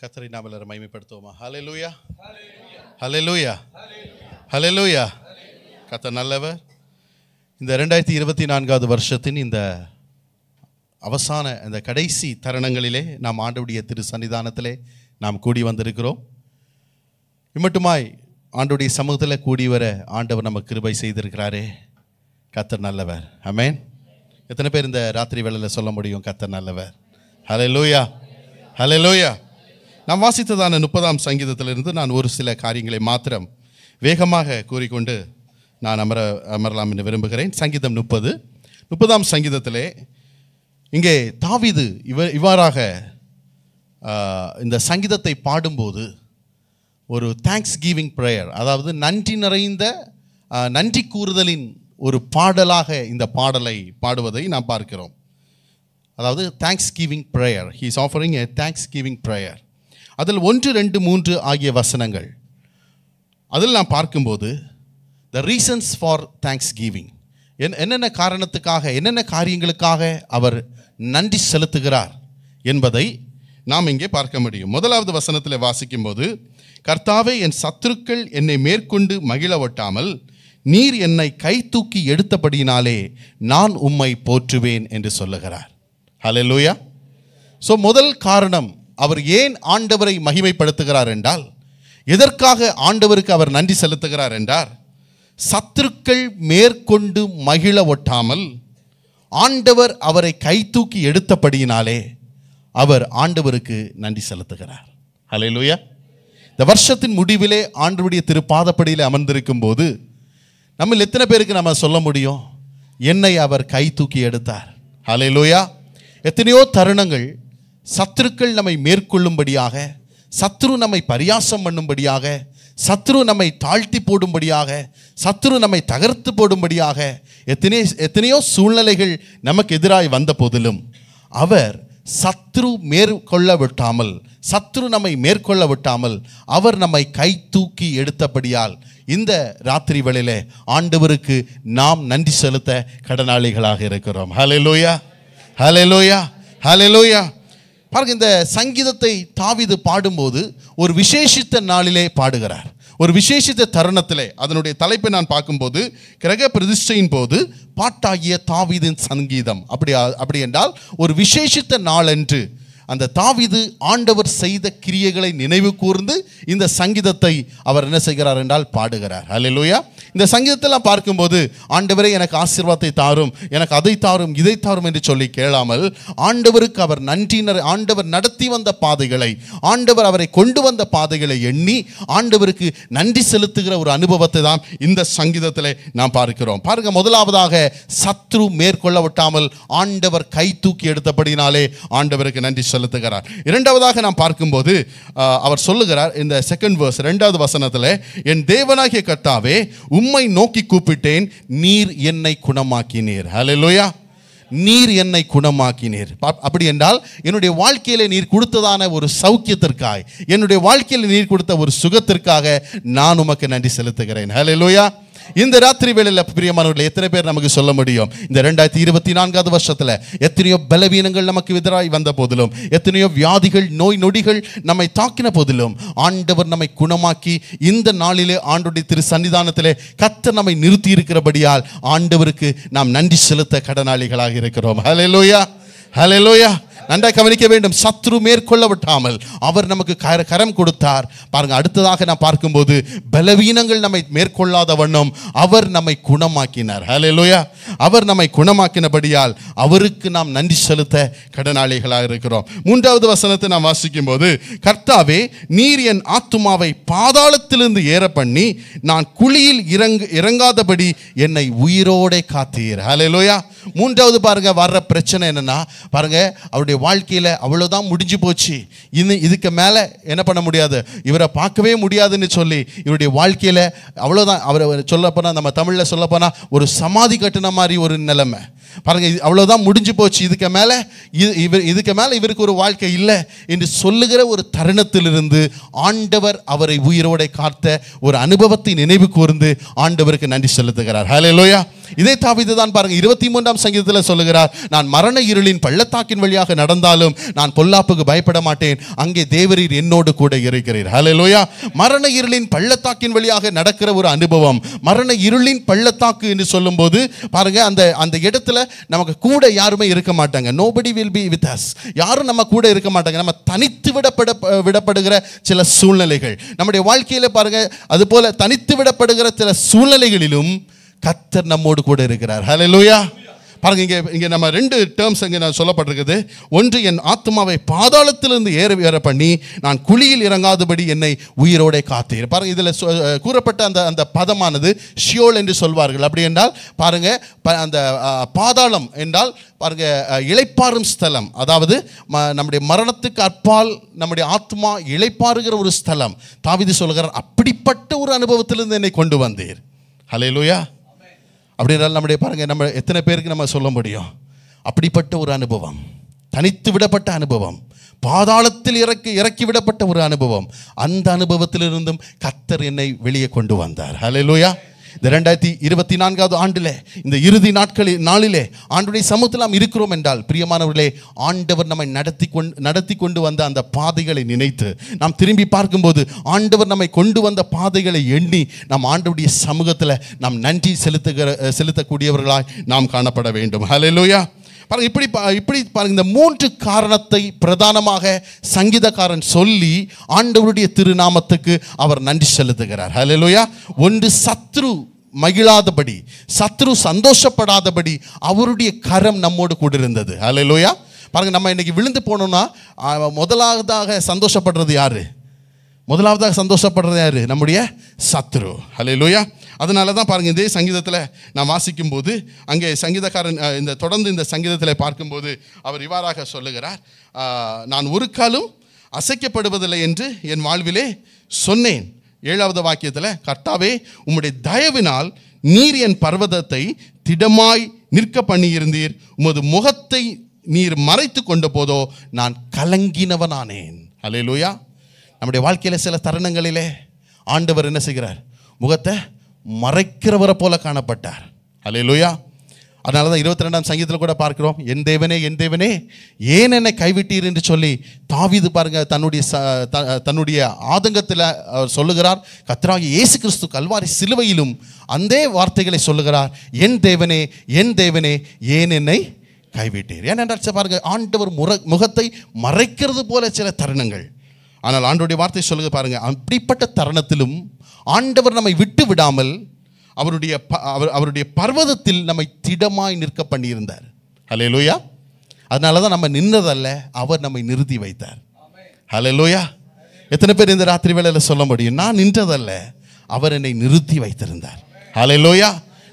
கர்த்தரை நாம எல்லாரும் மகிமைப்படுத்துவோமா? ஹல்லேலூயா, ஹல்லேலூயா, ஹல்லேலூயா. கர்த்தர் நல்லவர். இந்த 2024வது வருஷத்தின் இந்த அவசான இந்த கடைசி தருணங்களிலே நாம் ஆண்டவருடைய திரு சன்னிதானத்திலே நாம் கூடி வந்திருக்கிறோம். இம்மட்டுமாய் ஆண்டவருடைய சமூகத்தில் கூடி வர ஆண்டவர் நமக்கு கிருபை செய்திருக்கிறாரே. கர்த்தர் நல்லவர். ஆமென். எத்தனை பேர் இந்த ராத்திரி வேளையில் சொல்ல முடியும் கர்த்தர் நல்லவர்? ஹல்லேலூயா, ஹல்லேலூயா. நாம் வாசித்ததான 30ஆம் சங்கீதத்திலிருந்து நான் ஒரு சில காரியங்களை மாத்திரம் வேகமாக கூறிக்கொண்டு நான் அமரலாம் என்று விரும்புகிறேன். சங்கீதம் 30ஆம் சங்கீதத்திலே இங்கே தாவீது இவ்வாறாக இந்த சங்கீதத்தை பாடும்போது ஒரு தேங்க்ஸ் கிவிங் ப்ரேயர், அதாவது நன்றி நிறைந்த நன்றி கூறுதலின் ஒரு பாடலாக இந்த பாடலை பாடுவதை நாம் பார்க்கிறோம். அதாவது thanks giving prayer, he is offering a thanks giving prayer. அதில் 1, 2, 3 ஆகிய வசனங்கள் அதில் நாம் பார்க்கும்போது the reasons for thanks giving, என்னென்ன காரணத்துக்காக என்னென்ன காரியங்களுக்காக அவர் நன்றி செலுத்துகிறார் என்பதை நாம் இங்கே பார்க்க முடியும். 1வது வசனத்தில் வாசிக்கும்போது, கர்த்தாவே, என் சத்துருக்கள் என்னை மேற்கொண்டு மகிழ ஒட்டாமல் நீர் என்னை கை தூக்கி எடுத்தபடியினாலே நான் உம்மை போற்றுவேன் என்று சொல்லுகிறார். ஹல்லேலூயா. ஸோ முதல் காரணம், அவர் ஏன் ஆண்டவரை மகிமைப்படுத்துகிறார் என்றால், எதற்காக ஆண்டவருக்கு அவர் நன்றி செலுத்துகிறார் என்றார், சத்துருக்கள் மேற்கொண்டு மகிழ ஒட்டாமல் ஆண்டவர் அவரை கை தூக்கி எடுத்தபடியினாலே அவர் ஆண்டவருக்கு நன்றி செலுத்துகிறார். ஹல்லேலூயா. இந்த வருஷத்தின் முடிவிலே ஆண்டவருடைய திருப்பாதப்படியில் அமர்ந்திருக்கும் போது நம்ம எத்தனை பேருக்கு நம்ம சொல்ல முடியும், என்னை அவர் கை தூக்கி எடுத்தார்? ஹல்லேலூயா. எத்தனையோ தருணங்கள் சத்துருக்கள் நம்மை மேற்கொள்ளும்படியாக, சத்ரு நம்மை பரியாசம் பண்ணும்படியாக, சத்ரு நம்மை தாழ்த்தி போடும்படியாக, சத்ரு நம்மை தகர்த்து போடும்படியாக எத்தனையோ சூழ்நிலைகள் நமக்கு எதிராய் வந்த போதிலும் அவர் சத்ரு மேற்கொள்ள விட்டாமல், சத்ரு நம்மை மேற்கொள்ள விட்டாமல் அவர் நம்மை கை தூக்கி எடுத்தபடியால் இந்த ராத்திரி வேளையிலே ஆண்டவருக்கு நாம் நன்றி செலுத்த கடனாளிகளாக இருக்கிறோம். ஹல்லேலூயா, ஹல்லேலூயா, ஹல்லேலூயா. பாருங்க, இந்த சங்கீதத்தை தாவீது பாடும்போது ஒரு விசேஷித்த நாளிலே பாடுகிறார், ஒரு விசேஷித்த தருணத்திலே. அதனுடைய தலைப்பை நான் பார்க்கும்போது, கிரக பிரதிஷ்டையின் போது பாட்டாகிய தாவீதின் சங்கீதம். அப்படி என்றால் ஒரு விசேஷித்த நாளன்று அந்த தாவீது ஆண்டவர் செய்த கிரியைகளை நினைவு கூர்ந்து இந்த சங்கீதத்தை அவர் என்ன செய்கிறார் என்றால் பாடுகிறார். ஹல்லேலூயா. இந்த சங்கீதத்தெல்லாம் பார்க்கும்போது, ஆண்டவரே எனக்கு ஆசீர்வாதத்தை தாரும், எனக்கு அதை தாரும், இதை தாரும் என்று சொல்லி கேளாமல் ஆண்டவருக்கு அவர் ஆண்டவர் நடத்தி வந்த பாதைகளை, ஆண்டவர் அவரை கொண்டு வந்த பாதைகளை எண்ணி ஆண்டவருக்கு நன்றி செலுத்துகிற ஒரு அனுபவத்தை தான் இந்த சங்கீதத்தில் நாம் பார்க்கிறோம். பாருங்க, முதலாவதாக சத்ரு மேற்கொள்ள விட்டாமல் ஆண்டவர் கை தூக்கி எடுத்தபடினாலே ஆண்டவருக்கு நன்றி செலுத்துகிறார். இரண்டாவதாக நாம் பார்க்கும்போது அவர் சொல்லுகிறார் இந்த செகண்ட் வேர்ஸ், 2வது வசனத்தில், என் தேவனாகிய கர்த்தாவே, உம்மை நோக்கி கூப்பிட்டேன், நீர் என்னை குணமாக்கினீர். ஹல்லேலூயா. நீர் என்னை குணமாக்கினீர். அப்படி என்றால் என்னுடைய வாழ்க்கையில நீர் கொடுத்ததான ஒரு சௌக்கியத்திற்காக, என்னுடைய வாழ்க்கையில் நீர் கொடுத்த ஒரு சுகத்திற்காக நான் உமக்கு நன்றி செலுத்துகிறேன். ஹல்லேலூயா. இந்த ராத்திரி வேளையில் பிரியமானவர்களே, எத்தனை பேர் நமக்கு சொல்ல முடியும், இந்த 2024வது வருஷத்தில் எத்தனையோ பலவீனங்கள் நமக்கு எதிராய் வந்த போதிலும், எத்தனையோ வியாதிகள், நோய் நொடிகள் நம்மை தாக்கின போதிலும் ஆண்டவர் நம்மை குணமாக்கி இந்த நாளிலே ஆண்டவருடைய திரு சன்னிதானத்திலே கர்த்தர் நம்மை நிறுத்தி இருக்கிறபடியால் ஆண்டவருக்கு நாம் நன்றி செலுத்த கடனாளிகளாக இருக்கிறோம். ஹல்லேலூயா, ஹல்லேலூயா. நன்றாக கவனிக்க வேண்டும், சத்ரு மேற்கொள்ள விட்டாமல் அவர் நமக்கு கரம் கொடுத்தார். பாருங்க, அடுத்ததாக நாம் பார்க்கும்போது பலவீனங்கள் நம்மை மேற்கொள்ளாத வண்ணம் அவர் நம்மை குணமாக்கினார். ஹல்லேலூயா. அவர் நம்மை குணமாக்கினபடியால் அவருக்கு நாம் நன்றி செலுத்த கடனாளிகளாக இருக்கிறோம். 3வது வசனத்தை நாம் வாசிக்கும் போது, கர்த்தாவே, நீர் என் ஆத்துமாவை பாதாளத்திலிருந்து ஏற பண்ணி நான் குழியில் இறங்காதபடி என்னை உயிரோടെ காத்தீர். ஹல்லேலூயா. 3வது பாருங்க, வர்ற பிரச்சனை என்னன்னா, பாருங்க, அவருடைய வாழ்க்கையில அவ்வளவுதான் முடிஞ்சு போச்சு, இதுக்கு மேல என்ன பண்ண முடியாது, இவரை பார்க்கவே முடியாதுன்னு சொல்லி இவருடைய வாழ்க்கையில அவ்வளவுதான். அவரை சொல்ல போனா, நம்ம தமிழ்ல சொல்ல போனா, ஒரு சமாதி கட்டின மாதிரி ஒரு நிலைமை. பாருங்க, அவ்வளவுதான் முடிஞ்சு போச்சு, இதுக்கு மேல இவருக்கு ஒரு வாழ்க்கை இல்லை என்று சொல்லுகிற ஒரு தருணத்திலிருந்து ஆண்டவர் அவரை உயிரோടെ காத்த ஒரு அனுபவத்தை நினைவு கூர்ந்து ஆண்டவருக்கு நன்றி செலுத்துகிறார். ஹல்லேலூயா. இதே தாவீது தான் பாருங்க 23ஆம் சங்கீதத்தில் சொல்லுகிறார், நான் மரண இருளின் பள்ளத்தாக்கின் வழியாக நடந்தாலும் நான் பொல்லாப்புக்கு பயப்பட மாட்டேன், அங்கே தேவரீர் என்னோடு கூட இருக்கிறீர். ஹல்லேலூயா. மரண இருளின் பள்ளத்தாக்கின் வழியாக நடக்கிற ஒரு அனுபவம். மரண இருளின் பள்ளத்தாக்கு என்று சொல்லும்போது பாருங்க, அந்த இடத்துல நமக்கு கூட யாருமே இருக்க மாட்டாங்க. nobody will be with us. யாரும் நம்ம கூட இருக்க மாட்டாங்க. நம்ம தனித்து விடப்படுகிற சில சூழ்நிலைகள் நம்முடைய வாழ்க்கையில பாருங்க, அது போல தனித்து விடப்படுகிற சில சூழ்நிலைகளிலும் கர்த்தர் நம்மோடு கூட இருக்கிறார். ஹல்லேலூயா. பாருங்க, இங்கே நம்ம ரெண்டு டேர்ம்ஸ் இங்கே நான் சொல்லப்பட்டிருக்குது. ஒன்று, என் ஆத்மாவை பாதாளத்திலிருந்து ஏற பண்ணி நான் குழியில் இறங்காதபடி என்னை உயிரோட காத்தீர். பாருங்க, இதில் கூறப்பட்ட அந்த பதமானது ஷியோல் என்று சொல்வார்கள். அப்படி என்றால் பாருங்க, அந்த பாதாளம் என்றால் பாருங்க இளைப்பாறும் ஸ்தலம். அதாவது நம்முடைய மரணத்துக்கு அப்பால் நம்முடைய ஆத்மா இளைப்பாறுகிற ஒரு ஸ்தலம். தாவீது சொல்கிறார், அப்படிப்பட்ட ஒரு அனுபவத்திலிருந்து என்னை கொண்டு வந்தீர். ஹல்லேலூயா. அப்படின்றால் நம்முடைய பாருங்க, நம்ம எத்தனை பேருக்கு நம்ம சொல்ல முடியும் அப்படிப்பட்ட ஒரு அனுபவம், தனித்து விடப்பட்ட அனுபவம், பாதாளத்தில் இறக்கி விடப்பட்ட ஒரு அனுபவம். அந்த அனுபவத்திலிருந்தும் கர்த்தர் என்னை வெளியே கொண்டு வந்தார். ஹல்லேலூயா. இந்த 2024ஆவது ஆண்டிலே, இந்த இறுதி நாளிலே ஆண்டுடைய சமூகத்தில் நாம் இருக்கிறோம் என்றால் பிரியமானவர்களே, ஆண்டவர் நம்மை நடத்தி கொண்டு வந்த அந்த பாதைகளை நினைத்து நாம் திரும்பி பார்க்கும்போது, ஆண்டவர் நம்மை கொண்டு வந்த பாதைகளை எண்ணி நாம் ஆண்டவருடைய சமூகத்தில் நாம் நன்றி செலுத்தக்கூடியவர்களாய் நாம் காணப்பட வேண்டும். ஹல்லேலூயா. பாருங்க, இப்படி பாருங்க, இந்த 3 காரணத்தை பிரதானமாக சங்கீதக்காரன் சொல்லி ஆண்டவருடைய திருநாமத்துக்கு அவர் நன்றி செலுத்துகிறார். ஹல்லேலூயா. ஒன்று, சத்ரு மகிழாதபடி, சத்ரு சந்தோஷப்படாதபடி அவருடைய கரம் நம்மோடு கூட இருந்தது. ஹல்லேலூயா. பாருங்க, நம்ம இன்னைக்கு விழுந்து போனோம்னா முதலாவதாக சந்தோஷப்படுறது யாரு? நம்முடைய சத்ரு. ஹல்லேலூயா. அதனால தான் பாருங்கள், இதே சங்கீதத்தில் நான் வாசிக்கும் போது அங்கே சங்கீதக்காரன் தொடர்ந்து இந்த சங்கீதத்தில் பார்க்கும்போது அவர் இவ்வாறாக சொல்லுகிறார், நான் ஒரு காலும் அசைக்கப்படுவதில்லை என்று என் வாழ்விலே சொன்னேன். 7வது வாக்கியத்தில், கர்த்தாவே உம்முடைய தயவினால் நீர் என் பர்வதத்தை திடமாய் நிற்க பண்ணியிருந்தீர், உமது முகத்தை நீர் மறைத்து கொண்ட போதோ நான் கலங்கினவனானேன். ஹல்லேலூயா. நம்முடைய வாழ்க்கையில் சில தருணங்களிலே ஆண்டவர் என்ன செய்கிறார்? முகத்தை மறைக்கிறவரை போல காணப்பட்டார். ஹல்லேலூயா. அதனால தான் 22ஆம் சங்கீதத்தில் கூட பார்க்கிறோம், என் தேவனே என் தேவனே ஏன் என்னை கைவிட்டீர் என்று சொல்லி தாவீது பாருங்க தன்னுடைய ஆதங்கத்தில் அவர் சொல்லுகிறார். கர்த்தராகிய இயேசு கிறிஸ்து கல்வாரி சிலுவையிலும் அந்த வார்த்தைகளை சொல்லுகிறார், என் தேவனே ஏன் என்னை கைவிட்டீர். ஏனென்றால் பாருங்க, ஆண்டவர் முகத்தை மறைக்கிறது போல சில தருணங்கள். ஆனால் ஆண்டவருடைய வார்த்தை சொல்லுங்க பாருங்க, அப்படிப்பட்ட தருணத்திலும் ஆண்டவர் நம்மை விட்டு விடாமல் அவருடைய பர்வதத்தில் நம்மை திடமாய் நிற்க பண்ணியிருந்தார். ஹல்லேலூயா. அதனால தான் நம்ம நின்றதல்ல, அவர் நம்மை நிறுத்தி வைத்தார். ஹல்லேலூயா. எத்தனை பேர் இந்த ராத்திரி வேளையில் சொல்ல முடியும், நான் நின்றதல்ல, அவர் என்னை நிறுத்தி வைத்திருந்தார். ஹல்லேலூயா.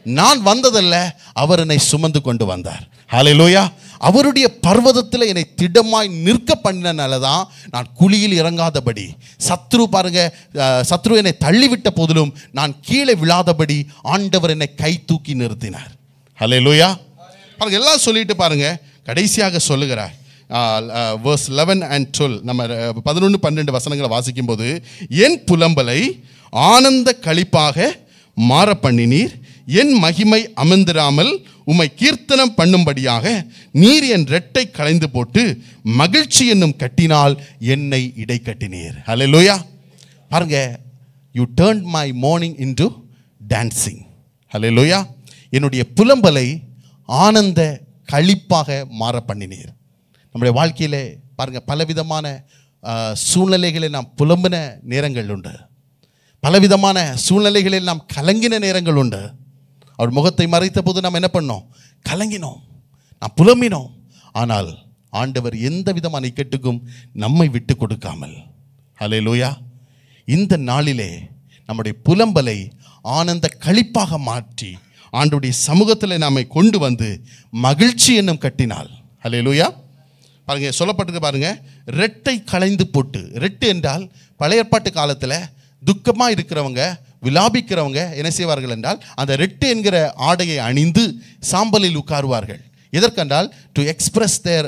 நான் வந்ததல்ல, அவர் என்னை சுமந்து கொண்டு வந்தார். ஹல்லேலூயா. அவருடைய பர்வதத்தில் என்னை திடமாய் நிற்க பண்ணினால தான் நான் குழியில் இறங்காதபடி, சத்ரு என்னை தள்ளிவிட்ட போதிலும் நான் கீழே விழாதபடி ஆண்டவர் என்னை கை தூக்கி நிறுத்தினார். ஹல்லேலூயா. பாருங்க, எல்லாம் சொல்லிட்டு பாருங்க, கடைசியாக சொல்லுகிறார் verse 11 and 12, நம்ம 11-12 வசனங்களை வாசிக்கும் போது, என் புலம்பலை ஆனந்த களிப்பாக மாற பண்ணினீர், என் மகிமை அமர்ந்திராமல் உம்மை கீர்த்தனம் பண்ணும்படியாக நீர் என் ரெட்டை களைந்து போட்டு மகிழ்ச்சி என்னும் கட்டினால் என்னை இடை கட்டினீர். ஹல்லேலூயா. பாருங்க, you turn my mourning into dancing. Hallelujah. என்னுடைய புலம்பலை ஆனந்த களிப்பாக மாற பண்ணினீர். நம்முடைய வாழ்க்கையிலே பாருங்க, பலவிதமான சூழ்நிலைகளை நாம் புலம்பின நேரங்கள் உண்டு, பலவிதமான சூழ்நிலைகளில் நாம் கலங்கின நேரங்கள் உண்டு. அவர் முகத்தை மறைத்த போது நாம் என்ன பண்ணோம்? கலங்கினோம், நாம் புலம்பினோம். ஆனால் ஆண்டவர் எந்த விதமான இக்கட்டுக்கும் நம்மை விட்டு கொடுக்காமல், ஹல்லேலூயா, இந்த நாளிலே நம்முடைய புலம்பலை ஆனந்த களிப்பாக மாற்றி ஆண்டவருடைய சமூகத்தில் நம்மை கொண்டு வந்து மகிழ்ச்சி என்னும் கட்டினால், ஹல்லேலூயா. பாருங்க, சொல்லப்பட்டிருக்கு பாருங்க, ரெட்டை களைந்து போட்டு. ரெட்டு என்றால் பழைய ஏற்பாட்டு காலத்தில் துக்கமாக இருக்கிறவங்க, விலாபிக்கிறவங்க என்ன செய்வார்கள் என்றால் அந்த ரெட்டு என்கிற ஆடையை அணிந்து சாம்பலில் உட்காருவார்கள். எதற்கென்றால் டு எக்ஸ்பிரஸ் தேர்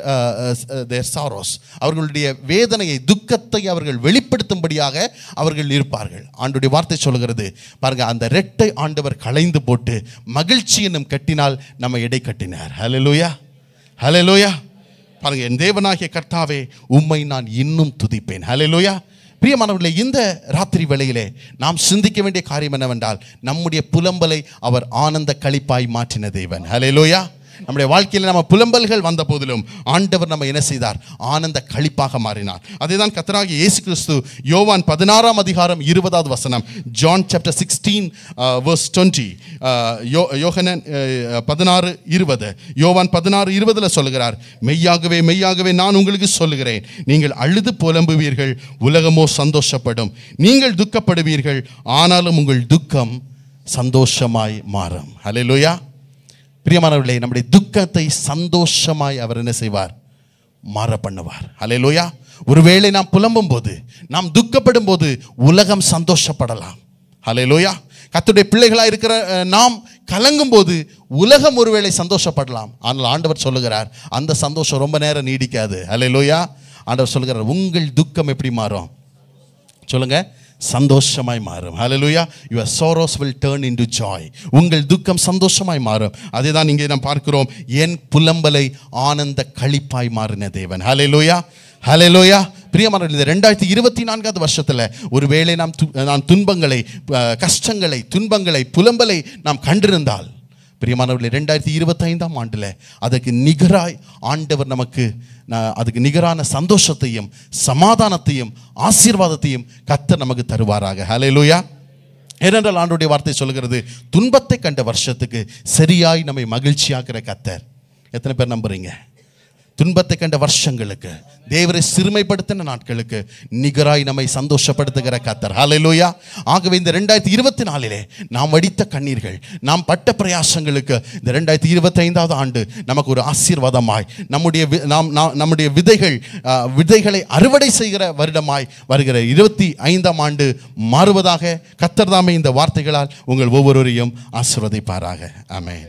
சாரோஸ், அவர்களுடைய வேதனையை, துக்கத்தை அவர்கள் வெளிப்படுத்தும்படியாக அவர்கள் இருப்பார்கள். ஆண்டவருடைய வார்த்தை சொல்கிறது பாருங்க, அந்த ரெட்டை ஆண்டவர் களைந்து போட்டு மகிழ்ச்சி என்னும் கட்டினால் நம்ம எடை கட்டினார். ஹல்லேலூயா, ஹல்லேலூயா. பாருங்க, என் தேவனாகிய கர்த்தாவே உம்மை நான் இன்னும் துதிப்பேன். ஹல்லேலூயா. பிரியமானவர்களே, இந்த ராத்திரி வேளையிலே நாம் சிந்திக்க வேண்டிய காரியம் என்னவென்றால், நம்முடைய புலம்பலை அவர் ஆனந்த களிப்பாய் மாற்றின தேவன். ஹல்லேலூயா. நம்முடைய வாழ்க்கையில் நம்ம புலம்பல்கள் வந்த போதிலும் ஆண்டவர் நம்ம என்ன செய்தார்? ஆனந்த களிப்பாக மாறினார். அதேதான் கர்த்தராகிய இயேசு கிறிஸ்து யோவான் 16 அதிகாரம் 20வது வசனம், John chapter 16 verse 20, யோகனன் 16:20, யோவான் 16:20 சொல்லுகிறார், மெய்யாகவே மெய்யாகவே நான் உங்களுக்கு சொல்லுகிறேன், நீங்கள் அழுது புலம்புவீர்கள், உலகமோ சந்தோஷப்படும். நீங்கள் துக்கப்படுவீர்கள், ஆனாலும் உங்கள் துக்கம் சந்தோஷமாய் மாறும். ஹல்லேலூயா. பிரியமானவர்களே, நம்முடைய துக்கத்தை சந்தோஷமாய் அவர் என்ன செய்வார்? மாற பண்ணுவார். ஹல்லேலூயா. ஒருவேளை நாம் புலம்பும் போது, நாம் துக்கப்படும் போது உலகம் சந்தோஷப்படலாம். ஹல்லேலூயா. கர்த்தருடைய பிள்ளைகளாக இருக்கிற நாம் கலங்கும் போது உலகம் ஒருவேளை சந்தோஷப்படலாம். ஆனால் ஆண்டவர் சொல்லுகிறார், அந்த சந்தோஷம் ரொம்ப நேரம் நீடிக்காது. ஹல்லேலூயா. ஆண்டவர் சொல்லுகிறார், உங்கள் துக்கம் எப்படி மாறும்? சொல்லுங்க, சந்தோஷமாய் மாறும். ஹல்லேலூயா. your sorrows will turn into joy. உங்கள் துக்கம் சந்தோஷமாய் மாறும். அதேதான் இங்கே நாம் பார்க்கிறோம், என் புலம்பலை ஆனந்த களிப்பாய் மாறின தேவன். ஹல்லேலூயா, ஹல்லேலூயா. பிரியமானவர்களே, 2024 வருஷத்தில் ஒருவேளை நாம் துன்பங்களை, கஷ்டங்களை, துன்பங்களை, புலம்பலை நாம் கண்டிருந்தால், பிரியமானவர்களே, 2025 ஆண்டில் அதுக்கு நிகராய் ஆண்டவர் நமக்கு அதுக்கு நிகரான சந்தோஷத்தையும் சமாதானத்தையும் ஆசீர்வாதத்தையும் கர்த்தர் நமக்கு தருவாராக. ஹல்லேலூயா. ஏனென்றால் ஆண்டவருடைய வார்த்தை சொல்கிறது, துன்பத்தை கண்ட வருஷத்துக்கு சரியாய் நம்மை மகிழ்ச்சியாக்குற கர்த்தர். எத்தனை பேர் நம்புறீங்க? துன்பத்தை கண்ட வருஷங்களுக்கு, தேவரை சிறுமைப்படுத்தின நாட்களுக்கு நிகராய் நம்மை சந்தோஷப்படுத்துகிற கர்த்தர். ஹல்லேலூயா. ஆகவே இந்த 2024 நாம் வடித்த கண்ணீர்கள், நாம் பட்ட பிரயாசங்களுக்கு இந்த 2025 ஆண்டு நமக்கு ஒரு ஆசீர்வாதமாய், நம்முடைய விதைகளை அறுவடை செய்கிற வருடமாய் வருகிற 25 ஆண்டு மாறுவதாக கர்த்தர் தாமே இந்த வார்த்தைகளால் உங்கள் ஒவ்வொருவரையும் ஆசீர்வதிப்பாராக. ஆமென்.